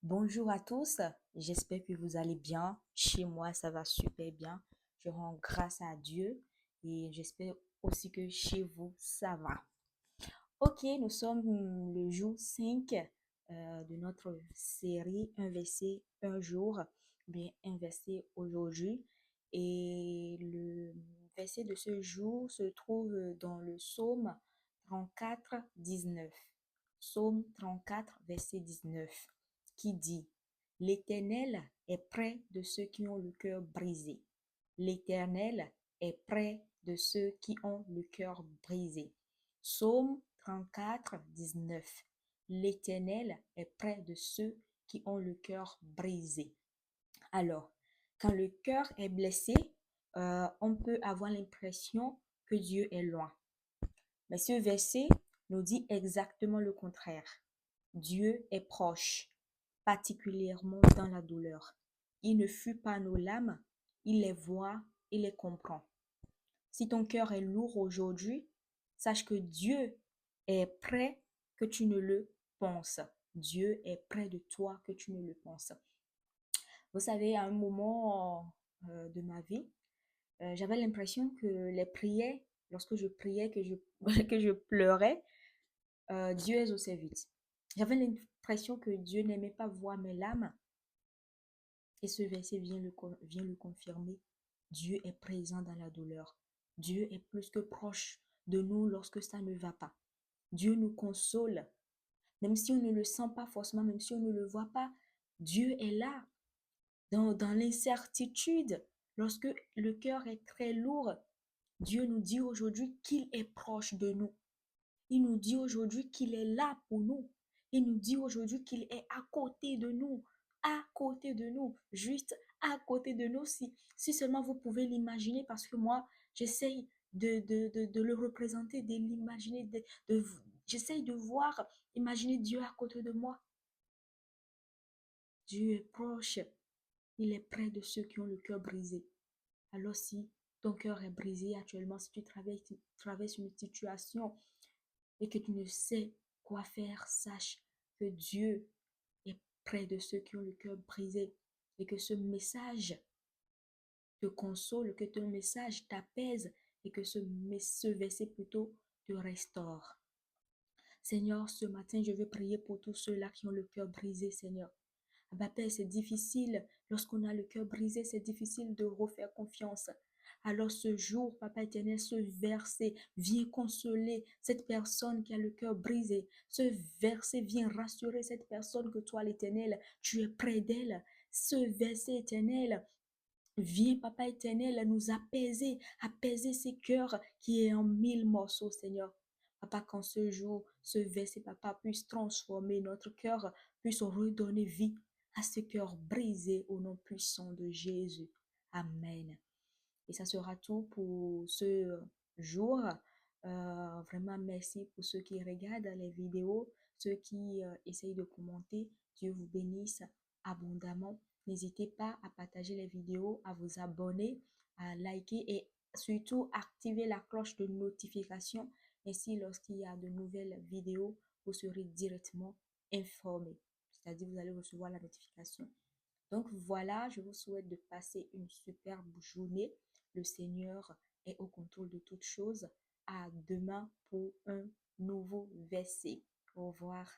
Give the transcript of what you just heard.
Bonjour à tous, j'espère que vous allez bien. Chez moi, ça va super bien. Je rends grâce à Dieu et j'espère aussi que chez vous, ça va. Ok, nous sommes le jour 5 de notre série Un verset, un jour, bien un verset aujourd'hui. Et le verset de ce jour se trouve dans le psaume 34, 19. Psaume 34, verset 19, qui dit, L'Éternel est près de ceux qui ont le cœur brisé. L'Éternel est près de ceux qui ont le cœur brisé. Psaume 34, 19. L'Éternel est près de ceux qui ont le cœur brisé. Alors, quand le cœur est blessé, on peut avoir l'impression que Dieu est loin. Mais ce verset nous dit exactement le contraire. Dieu est proche, particulièrement dans la douleur. Il ne fuit pas nos larmes, il les voit, il les comprend. Si ton cœur est lourd aujourd'hui, sache que Dieu est près que tu ne le penses. Dieu est près de toi que tu ne le penses. Vous savez, à un moment de ma vie, j'avais l'impression que les prières, lorsque je priais, que je pleurais, Dieu exauçait vite. J'avais l'impression que Dieu n'aimait pas voir mes larmes. Et ce verset vient le confirmer. Dieu est présent dans la douleur. Dieu est plus que proche de nous lorsque ça ne va pas. Dieu nous console. Même si on ne le sent pas forcément, même si on ne le voit pas, Dieu est là. Dans l'incertitude, lorsque le cœur est très lourd, Dieu nous dit aujourd'hui qu'il est proche de nous. Il nous dit aujourd'hui qu'il est là pour nous. Il nous dit aujourd'hui qu'il est à côté de nous. À côté de nous. Juste à côté de nous. Si seulement vous pouvez l'imaginer, parce que moi, j'essaye de le représenter, de l'imaginer, j'essaye de voir, imaginer Dieu à côté de moi. Dieu est proche. Il est près de ceux qui ont le cœur brisé. Alors si ton cœur est brisé actuellement, si tu traverses une situation et que tu ne sais quoi faire, sache que Dieu est près de ceux qui ont le cœur brisé et que ce message te console, que ton message t'apaise et que ce verset plutôt te restaure. Seigneur, ce matin, je veux prier pour tous ceux-là qui ont le cœur brisé, Seigneur. Ah Père, c'est difficile. Lorsqu'on a le cœur brisé, c'est difficile de refaire confiance. Alors ce jour, Papa éternel, ce verset vient consoler cette personne qui a le cœur brisé. Ce verset vient rassurer cette personne que toi, l'Éternel, tu es près d'elle. Ce verset éternel viens, Papa éternel, nous apaiser, apaiser ces cœurs qui est en mille morceaux, Seigneur. Papa, quand ce jour, ce verset, Papa, puisse transformer notre cœur, puisse redonner vie à ce cœur brisé au nom puissant de Jésus. Amen. Et ça sera tout pour ce jour. Vraiment, merci pour ceux qui regardent les vidéos, ceux qui essayent de commenter. Dieu vous bénisse abondamment. N'hésitez pas à partager les vidéos, à vous abonner, à liker et surtout activer la cloche de notification. Ainsi, lorsqu'il y a de nouvelles vidéos, vous serez directement informé. C'est-à-dire, vous allez recevoir la notification. Donc voilà, je vous souhaite de passer une superbe journée. Le Seigneur est au contrôle de toutes choses. À demain pour un nouveau verset. Au revoir.